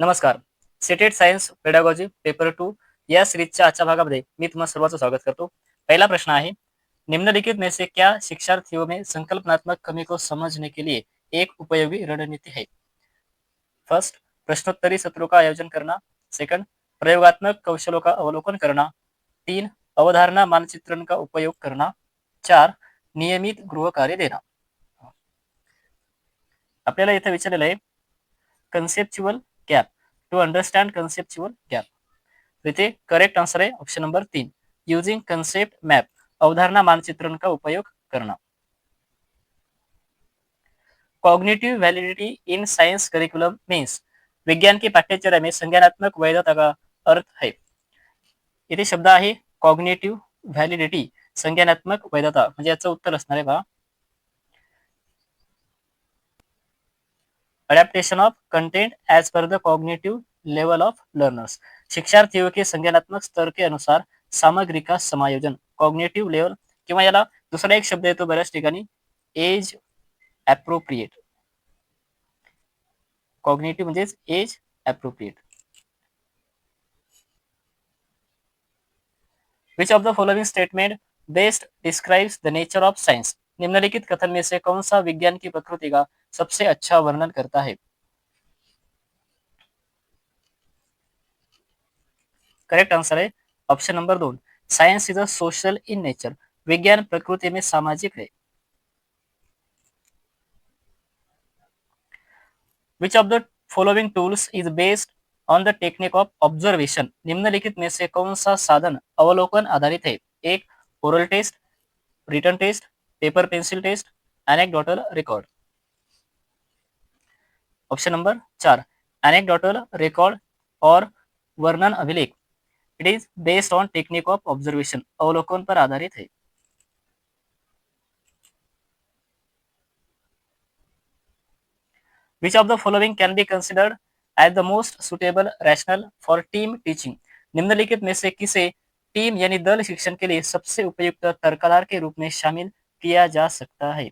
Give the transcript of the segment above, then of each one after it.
नमस्कार. Seated science pedagogy paper 2 या सीरीजच्या आजच्या भागामध्ये मी तुम्हा सर्वांचं स्वागत करतो. पहिला प्रश्न आहे, निम्नलिखित में से क्या शिक्षार्थियों में संकल्पनात्मक कमी को समझने के लिए एक उपयोगी रणनीति है? फर्स्ट, प्रश्नोत्तरी सत्रों का आयोजन करना. सेकंड, प्रयोगात्मक कौशलों का अवलोकन करना. 3, अवधारणा मानचित्रण का उपयोग करना. 4, नियमित गृह कार्य देना. आपल्याला इथे विचारलेलं आहे conceptual gap to understand conceptual gap. इथे करेक्ट आंसर है option number 3, using concept map, अवधारणा मानचित्रण का उपयोग करना. Cognitive validity in science curriculum means, विज्ञान की पाठ्यचर्या में संज्ञानात्मक वैधता का अर्थ है. इथे शब्द आहे कॉग्निटिव्ह व्हॅलिडिटी, संज्ञानात्मक वैधता, म्हणजे याचं उत्तर असणार आहे पहा, adaptation of content as per the cognitive level of learners. शिक्षार्थियों के संज्ञानात्मक स्तर के अनुसार सामग्री का समायोजन. कॉग्निटिव लेवल किंवा याला दुसरा एक शब्द येतो बऱ्याच ठिकाणी, एज अप्रोप्रिएट. कॉग्निटिव्ह म्हणजेच age appropriate. Which of the following statement best describes the nature of science. निम्नलिखित कथन में से कौन सा विज्ञान की प्रकृति का सबसे अच्छा वर्णन करता है? करेक्ट आंसर है option number 2, science is a social in nature. विज्ञान प्रकृति में सामाजिक है. Which of the following tools is based on the technique of observation. निम्नलिखित में से कौन सा साधन अवलोकन आधारित है? एक, oral test, written test, paper pencil test, anecdotal record. Option number 4, anecdotal record और वर्णन अभिलेख. It is based on technique of observation, अवलोकन पर आधारित है. Which of the following can be considered as the most suitable rationale for team teaching? निम्नलिखित में से किसे टीम यानी दल शिक्षण के लिए सबसे उपयुक्त तर्काधार के रूप में शामिल किया जा सकता है?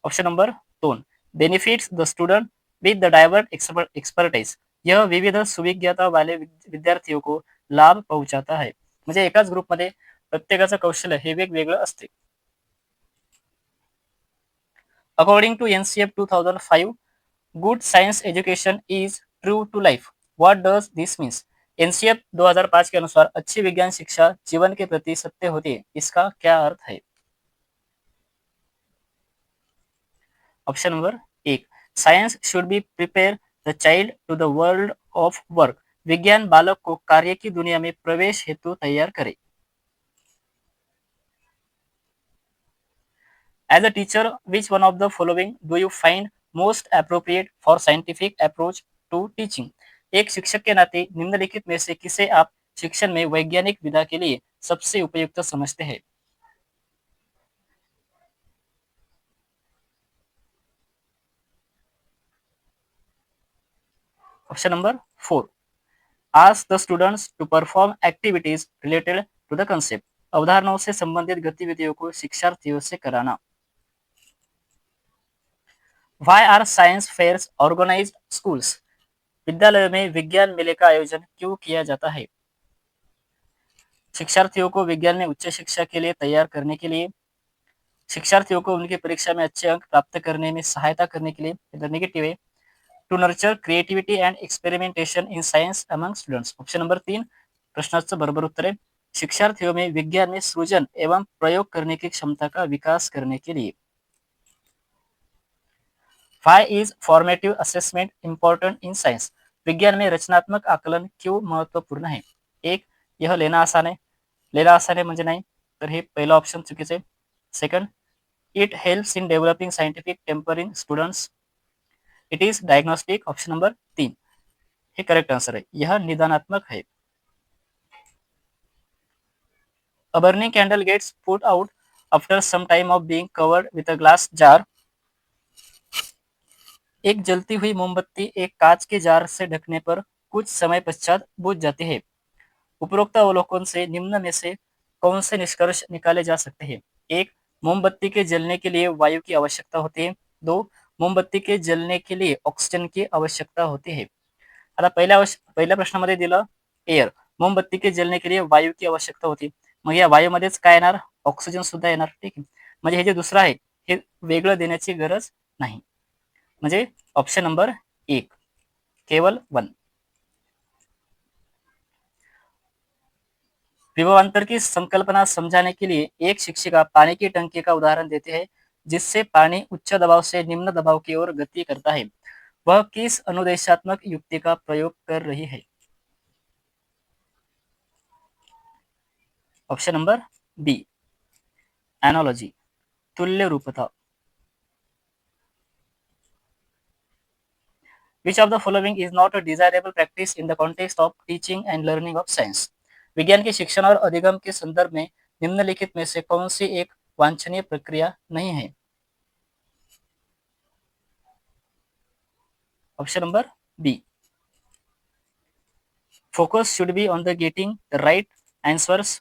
Option number 2, benefits the student विद द डायवर्ट एक्सपर्टाइज. यह विविध सुविज्ञता वाले विद्यार्थियों को लाभ पहुंचाता है. म्हणजे एकाच ग्रुपमध्ये प्रत्येकाचं कौशल्य हे वेगवेगळं असते. According to NCF 2005, good science education is true to life. What does this means? NCF 2005 के अनुसार अच्छी विज्ञान शिक्षा जीवन के प्रति सत्य होती है. इसका क्या अर्थ है? Option number 1, science should be prepare the child to the world of work. विज्ञान बालक को कार्य की दुनिया में प्रवेश हेतु तैयार करे. As a teacher, which one of the following do you find most appropriate for scientific approach to teaching? एक शिक्षक के नाते निम्नलिखित में से किसे आप शिक्षण में वैज्ञानिक विधा के लिए सबसे उपयुक्त समझते हैं? Option number 4, ask the students to perform activities related to the concept. अवधारणाओं से संबंधित गतिविधियों को शिक्षार्थियों से कराना. Why are science fairs organized schools? विद्यालयों में विज्ञान मेले का आयोजन क्यों किया जाता है? शिक्षार्थियों को विज्ञान में उच्च शिक्षा के लिए तैयार करने के लिए, शिक्षार्थियों को उनकी परीक्षा में अच्छे अंक प्राप्त करने में सहायता करने के लिए. इधर नेगेटिव है, to nurture creativity and experimentation in science among students. Option number 3 प्रश्नाचं बरोबर उत्तर है, शिक्षार्थियों में विज्ञान में सृजन एवं प्रयोग करने की क्षमता का विकास करने के लिए. Why is formative assessment important in science? विज्ञान में रचनात्मक आकलन क्यों महत्वपूर्ण है? एक, यह लेना आसान है. लेना आसान है म्हणजे नाही, तर हे पहिलं ऑप्शन चुकीचं आहे. Second, it helps in developing scientific temper in students. It is diagnostic. Option number 3 हे करेक्ट आंसर है, यह निदानात्मक है. A burning candle gets put out after some time of being covered with a glass jar. एक जलती हुई मोमबत्ती एक कांच के जार से ढकने पर कुछ समय पश्चात बुझ जाती है. उपरोक्त अवलोकन से निम्न में से कौन से निष्कर्ष निकाले जा सकते हैं? एक, मोमबत्ती के जलने के लिए वायु की आवश्यकता होती है. दो, मोमबत्ती के जलने के लिए ऑक्सिजन की आवश्यकता होती है. आता पहिल्या प्रश्नामध्ये दिलं एअर. मोमबत्ती के जलने के लिए वायू की आवश्यकता होती. मग या वायूमध्येच काय येणार? ऑक्सिजन सुद्धा येणार. ठीक आहे. म्हणजे हे जे दुसरं आहे हे वेगळं देण्याची गरज नाही. म्हणजे ऑप्शन नंबर 1 केवल 1. विभवांतर की संकल्पना समझाने के लिए एक शिक्षिका पानी की टंकी का उदाहरण देते हैं जिससे पानी उच्च दबाव से निम्न दबाव की ओर गति करता है. वह किस अनुदेशात्मक युक्ति का प्रयोग कर रही है? ऑप्शन नंबर बी एनोलॉजी तुल्य रूपता. Which of the following is not a desirable practice in the context of teaching and learning of science? विज्ञान के शिक्षण और अधिगम के संदर्भ में निम्नलिखित में से कौन सी एक वांछनीय प्रक्रिया नहीं है? Option number B. Focus should be on the getting the right answers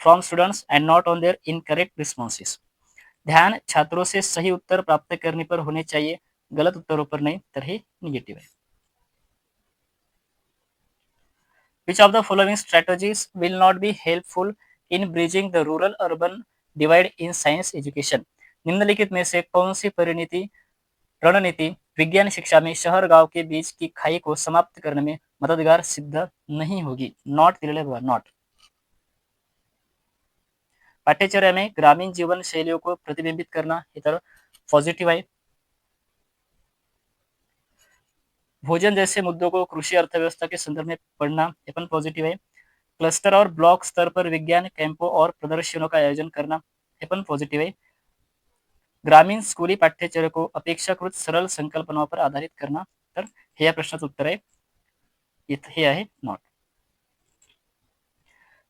from students and not on their incorrect responses. ध्यान छात्रों से सही उत्तर प्राप्त करने पर होने चाहिए, गलत उत्तरों पर नहीं. तर हे निगेटिव्ह आहे. Which of the following strategies will not be helpful in bridging the rural-urban divide in science education? निम्नलिखित में से कौन सी रणनीति विज्ञान शिक्षा में शहर गांव के बीच की खाई को समाप्त करने में मददगार सिद्ध नहीं होगी? नॉट दिलेले बघा, नॉट. पाठ्यचर्या में ग्रामीण जीवन शैलियों को प्रतिबिंबित करना हे तर पॉझिटिव्ह आहे. भोजन जैसे मुद्दों को कृषि अर्थव्यवस्था के संदर्भ में पढ़ना ये पण पॉझिटिव्ह आहे. क्लस्टर और ब्लॉक स्तर पर विज्ञान कैंपों और प्रदर्शनों का आयोजन करना हे पण पॉझिटिव्ह आहे. ग्रामीण स्कूली पाठ्यचर्या को अपेक्षाकृत सरळ संकल्पनाओं पर आधारित करना, तर हे या प्रश्नाचं उत्तर आहे. हे आहे not.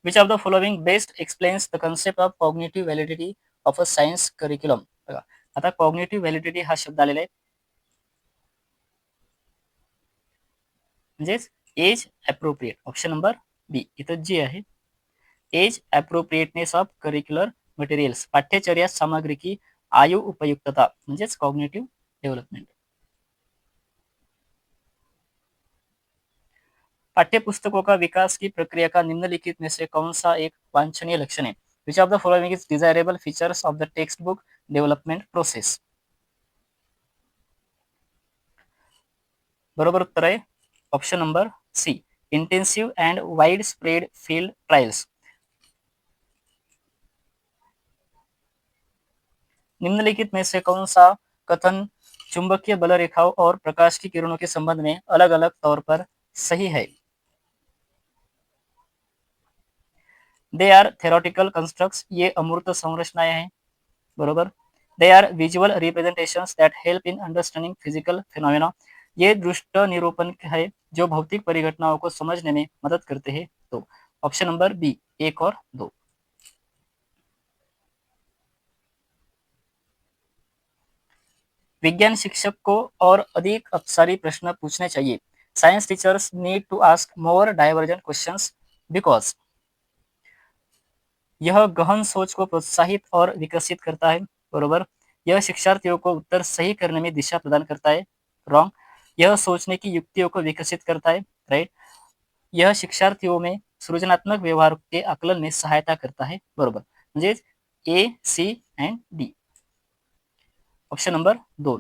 Which of the following best explains the concept of cognitive validity of a science curriculum? बघा आता कॉग्निटिव्ह व्हॅलिडिटी हा शब्द आलेला आहे म्हणजेच age appropriate. Option number B इथं जी आहे age appropriateness of curricular materials. पाठ्यचर्या सामग्री की आयु उपयुक्तता म्हणजेच कॉग्निटिव्ह डेव्हलपमेंट. पाठ्यपुस्तकों का विकास की प्रक्रिया का निम्नलिखित में से कौन सा एक वांछनीय लक्षण है? Which of the following is desirable features of the text book development process? बरोबर उत्तर आहे option number C intensive and widespread field trials. निम्नलिखित में से कौन सा कथन चुंबकीय बल रेखाओं और प्रकाश की किरणों के संबंध में अलग अलग तौर पर सही है? They are theoretical constructs. ये अमूर्त संरचनाएं हैं. बरोबर. They are visual representations that help in understanding physical phenomena. ये दृष्ट निरूपण है जो भौतिक परिघटनाओं को समझने में मदद करते हैं. तो ऑप्शन नंबर बी 1 और 2. विज्ञान शिक्षक को और अधिक अपसारी प्रश्न पूछने चाहिए. Science teachers need to ask more divergent questions because यह गहन सोच को प्रोत्साहित और विकसित करता है. बरोबर. यह शिक्षार्थियों को उत्तर सही करने में दिशा प्रदान करता है. रॉन्ग. यह सोचने की युक्तियों को विकसित करता है. राइट. यह शिक्षार्थियों में सृजनात्मक व्यवहार के आकलन में सहायता करता है. बरोबर. म्हणजे A C and D. Option number 2.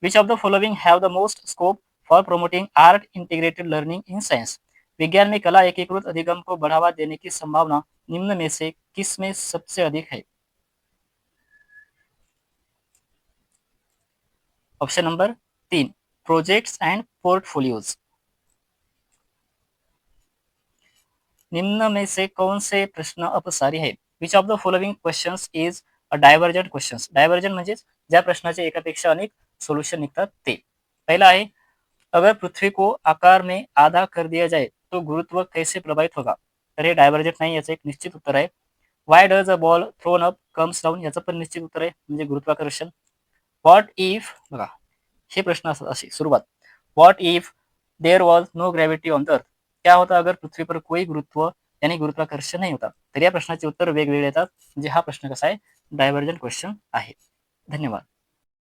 Which of the following have the most scope for promoting art integrated learning in science? विज्ञान में कला एकीकृत अधिगम को बढ़ावा देने की संभावना निम्न में से किस में सबसे अधिक है? Option number 3 projects end portfolios. निम्न में से कौन से प्रश्न अपसारी है? Which of the following questions is a divergent questions. Divergent म्हणजेच ज्या प्रश्नाचे एकापेक्षा अनेक सोल्यूशन निघतात ते. पहिला आहे अगर पृथ्वी को आकार में आधा कर दिया जाए तो गुरुत्व कैसे प्रभावित होगा? तर हे डायव्हर्जंट नाही, याचं एक निश्चित उत्तर आहे. Y does a ball throne up comes down. याचं पण निश्चित उत्तर आहे म्हणजे गुरुत्वाकर्षण. व्हॉट इफ बघा हे प्रश्न असतात अशी सुरुवात. What if there was no gravity on the earth. क्या होता अगर पृथ्वी पर कोई गुरुत्व यानी गुरुत्वाकर्षण नाही होता? तर या प्रश्नाचे उत्तर वेगवेगळे येतात. म्हणजे हा प्रश्न कसा आहे डायव्हर्जंट क्वेश्चन आहे. धन्यवाद.